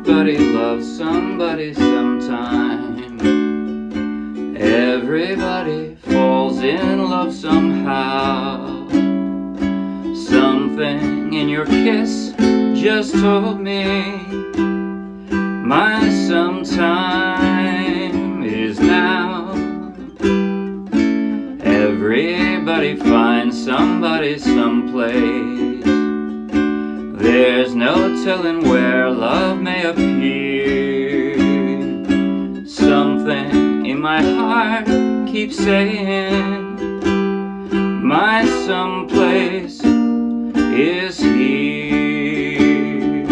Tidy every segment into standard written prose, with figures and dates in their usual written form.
Everybody loves somebody sometime. Everybody falls in love somehow. Something in your kiss just told me my sometime is now. Everybody finds somebody someplace. There's no telling where love may appear. Something in my heart keeps saying my someplace is here.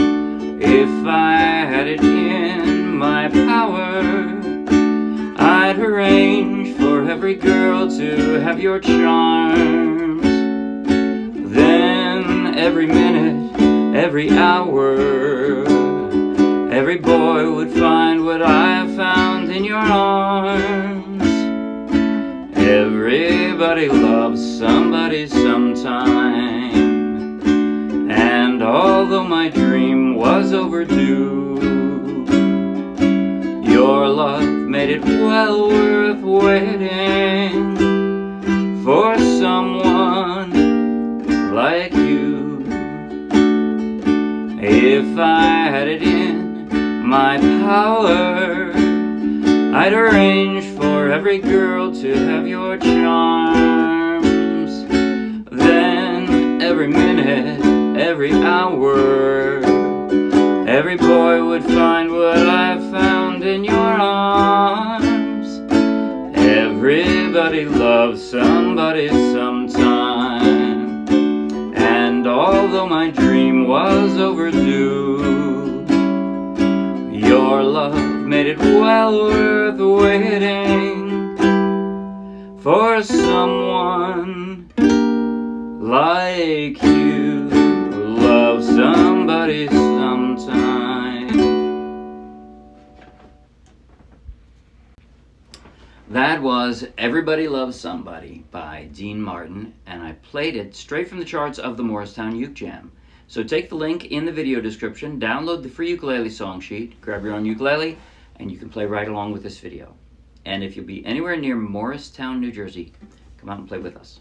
If I had it in my power, I'd arrange for every girl to have your charms. Then every minute, every hour, every boy would find what I have found in your arms. Everybody loves somebody sometime. And although my dream was overdue, your love made it well worth waiting for someone like you. If I had it in my power, I'd arrange for every girl to have your charms. Then every minute, every hour, every boy would find what I found in your arms. Everybody loves somebody sometime. And although my dream was overdue, your love made it well worth waiting for someone like you. Love somebody sometime. That was Everybody Loves Somebody by Dean Martin, and I played it straight from the charts of the Morristown Uke Jam. So take the link in the video description, download the free ukulele song sheet, grab your own ukulele, and you can play right along with this video. And if you'll be anywhere near Morristown, New Jersey, come out and play with us.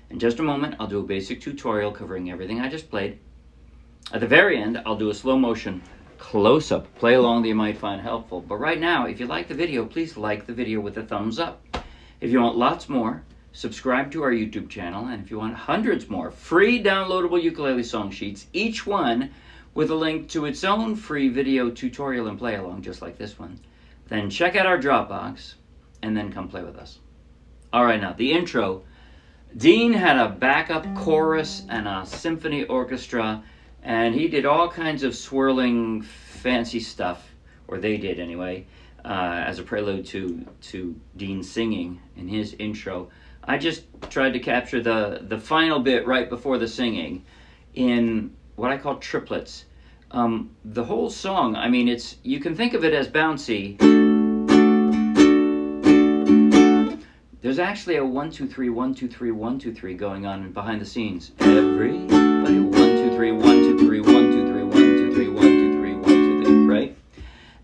In just a moment, I'll do a basic tutorial covering everything I just played. At the very end, I'll do a slow motion close-up play along that you might find helpful. But right now, if you like the video, please like the video with a thumbs up. If you want lots more, subscribe to our YouTube channel. And if you want hundreds more free downloadable ukulele song sheets, each one with a link to its own free video tutorial and play along, just like this one, then check out our Dropbox and then come play with us. All right, now the intro. Dean had a backup chorus and a symphony orchestra, and he did all kinds of swirling, fancy stuff, or they did anyway, as a prelude to Dean singing in his intro. I just tried to capture the final bit right before the singing in what I call triplets. The whole song, I mean, you can think of it as bouncy. There's actually a 1 2 3 1 2 3 1 2 3 going on behind the scenes. Everybody 1 2 3 1 2 3 1 2 3 1 2 3 1 2 3 1 2 3, right?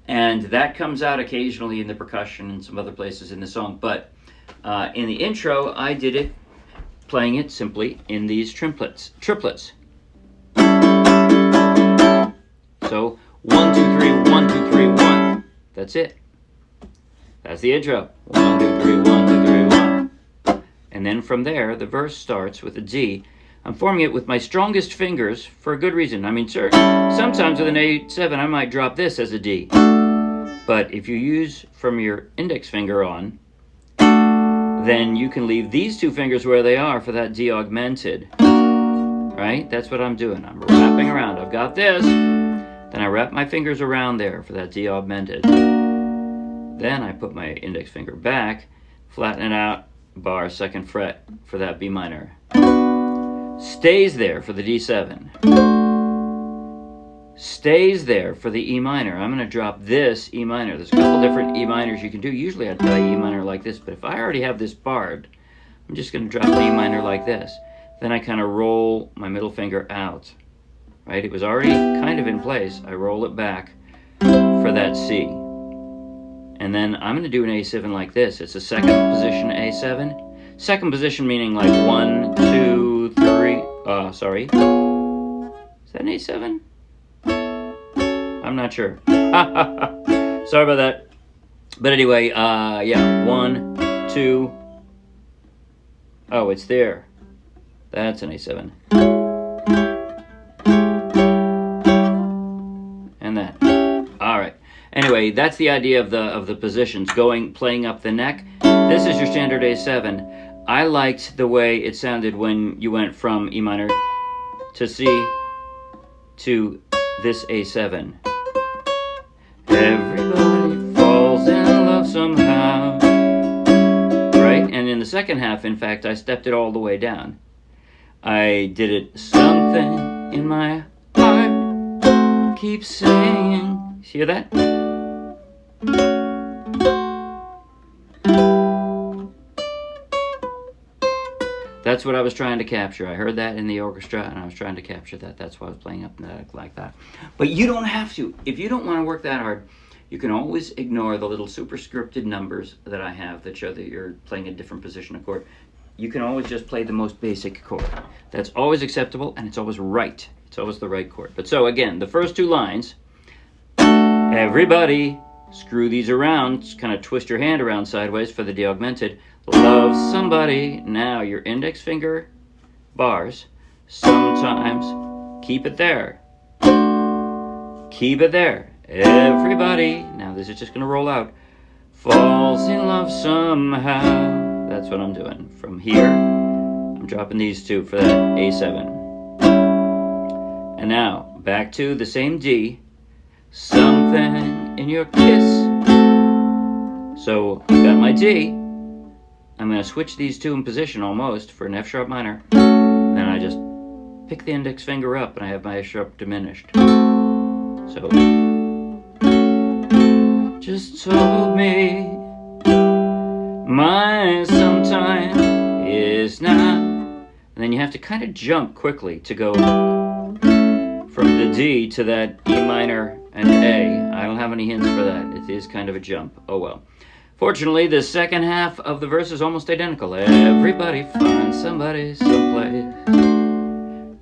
And that comes out occasionally in the percussion and some other places in the song. But in the intro, I did it playing it simply in these triplets. So 1 2 3 1 2 3 1. That's it. That's the intro. 1 2 3 1 2 3 1. And then from there, the verse starts with a D. I'm forming it with my strongest fingers for a good reason. I mean, sir, sometimes with an A7, I might drop this as a D. But if you use from your index finger on, then you can leave these two fingers where they are for that D augmented. Right? That's what I'm doing. I'm wrapping around. I've got this. Then I wrap my fingers around there for that D augmented. Then I put my index finger back, flatten it out, bar, second fret for that B minor. Stays there for the D7. Stays there for the E minor. I'm going to drop this E minor. There's a couple different E minors you can do. Usually I'd play E minor like this, but if I already have this barred, I'm just going to drop an E minor like this. Then I kind of roll my middle finger out. Right? It was already kind of in place. I roll it back. for that C. And then I'm going to do an A7 like this. It's a second position A7. Second position meaning like 1, 2, 3. Sorry. Is that an A7? I'm not sure. Sorry about that. But anyway, yeah. 1, 2. Oh, it's there. That's an A7. And that. All right. Anyway, that's the idea of the positions. Playing up the neck. This is your standard A7. I liked the way it sounded when you went from E minor to C to this A7. Everybody falls in love somehow. Right? And in the second half, in fact, I stepped it all the way down. I did it, something in my heart keeps saying. Hear that? That's what I was trying to capture. I heard that in the orchestra, and I was trying to capture that. That's why I was playing up like that. But you don't have to. If you don't want to work that hard, you can always ignore the little superscripted numbers that I have that show that you're playing a different position of chord. You can always just play the most basic chord. That's always acceptable, and it's always right. It's always the right chord. But so, again, the first two lines, everybody, screw these around, kind of twist your hand around sideways for the D augmented. Love somebody. Now your index finger bars, sometimes keep it there. Keep it there. Everybody, now this is just going to roll out, falls in love somehow. That's what I'm doing. From here, I'm dropping these two for that A7. And now, back to the same D, something in your kiss. So, I've got my D. I'm going to switch these two in position almost for an F sharp minor. Then I just pick the index finger up and I have my F sharp diminished. So, just told me my sometime is now. And then you have to kind of jump quickly to go from the D to that E minor and A. I don't have any hints for that. It is kind of a jump. Oh well. Fortunately, the second half of the verse is almost identical. Everybody finds somebody someplace.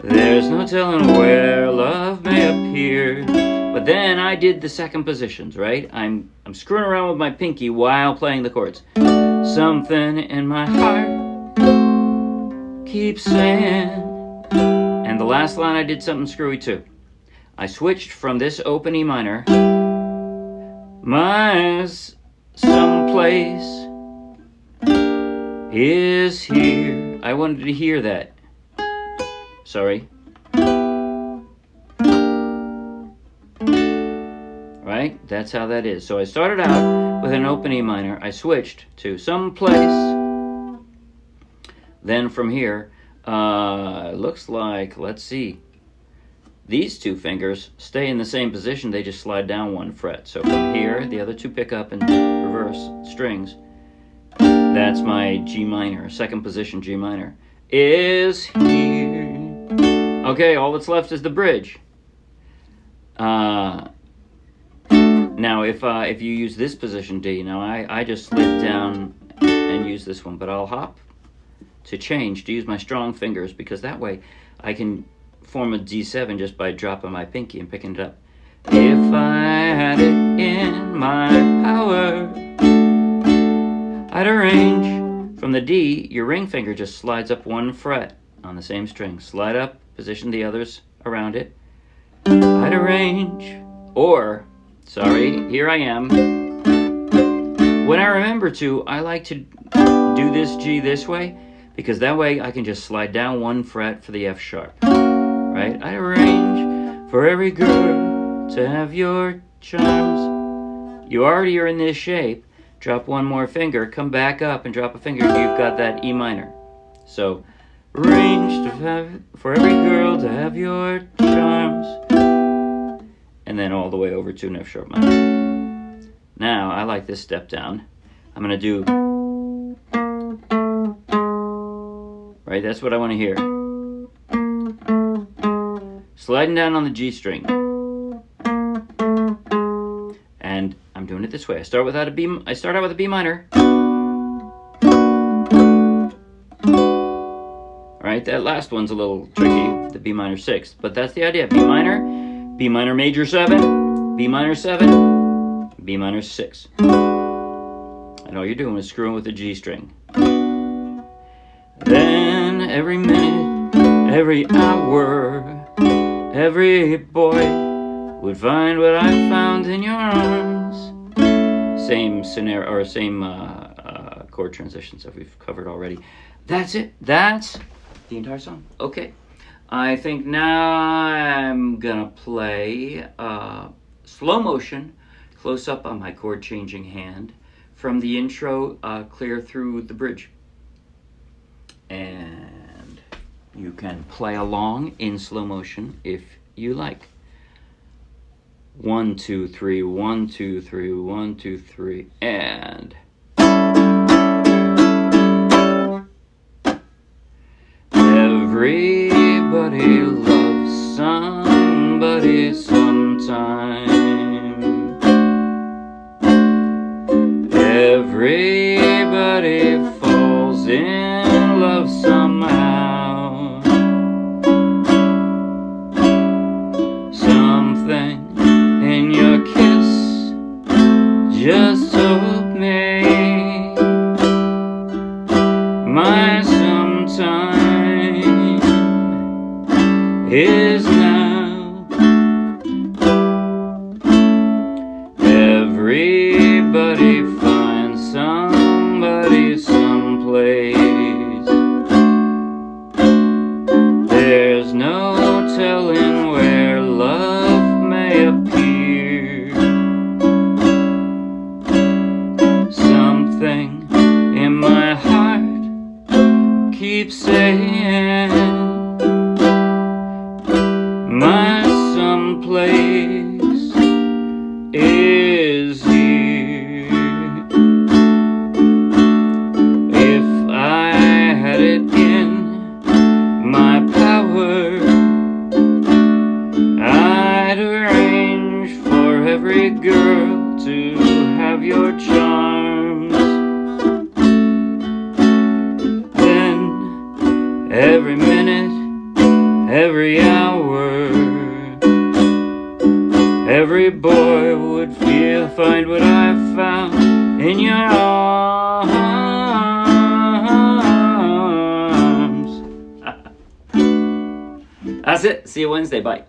There's no telling where love may appear. But then I did the second positions, right? I'm screwing around with my pinky while playing the chords. Something in my heart keeps saying. And the last line I did something screwy too. I switched from this open E minor. My someplace is here. I wanted to hear that. Sorry. Right? That's how that is. So I started out with an open E minor. I switched to someplace. Then from here, looks like, let's see. These two fingers stay in the same position. They just slide down one fret. So from here, the other two pick up and reverse strings. That's my G minor, second position G minor. Is here. Okay, all that's left is the bridge. Now, if you use this position D, now I just slid down and use this one, but I'll hop to change to use my strong fingers because that way I can form a D7 just by dropping my pinky and picking it up. If I had it in my power, I'd arrange from the D, your ring finger just slides up one fret on the same string. Slide up, position the others around it. I'd arrange, or, sorry, here I am. When I remember to, I like to do this G this way because that way I can just slide down one fret for the F sharp. Right? I arrange for every girl to have your charms. You already are in this shape. Drop one more finger, come back up and drop a finger. You've got that E minor. So, arrange to have for every girl to have your charms. And then all the way over to an F sharp minor. Now, I like this step down. I'm going to do... Right? That's what I want to hear. Sliding down on the G string. this way. I start out with a B minor. All right, that last one's a little tricky, the B minor 6, but that's the idea. B minor major 7, B minor 7, B minor 6. And all you're doing is screwing with the G string. Then every minute, every hour, every boy would find what I found in your arms. Same scenario, or same chord transitions that we've covered already. That's it. That's the entire song. Okay. I think now I'm gonna play slow motion, close up on my chord changing hand from the intro clear through the bridge. And you can play along in slow motion if you like. 1, 2, 3, 1, 2, 3, 1, 2, 3, and everybody loves somebody sometime. Everybody falls in love somehow. Something in your kiss just told me my sometime is now. Everybody finds somebody someplace. There's no telling where love may appear. Something in my heart keeps saying my someplace is here. If I had it in my power, I'd arrange for every girl to have your charms. Then every minute, every hour, every boy would find what I found in your arms. That's it. See you Wednesday. Bye.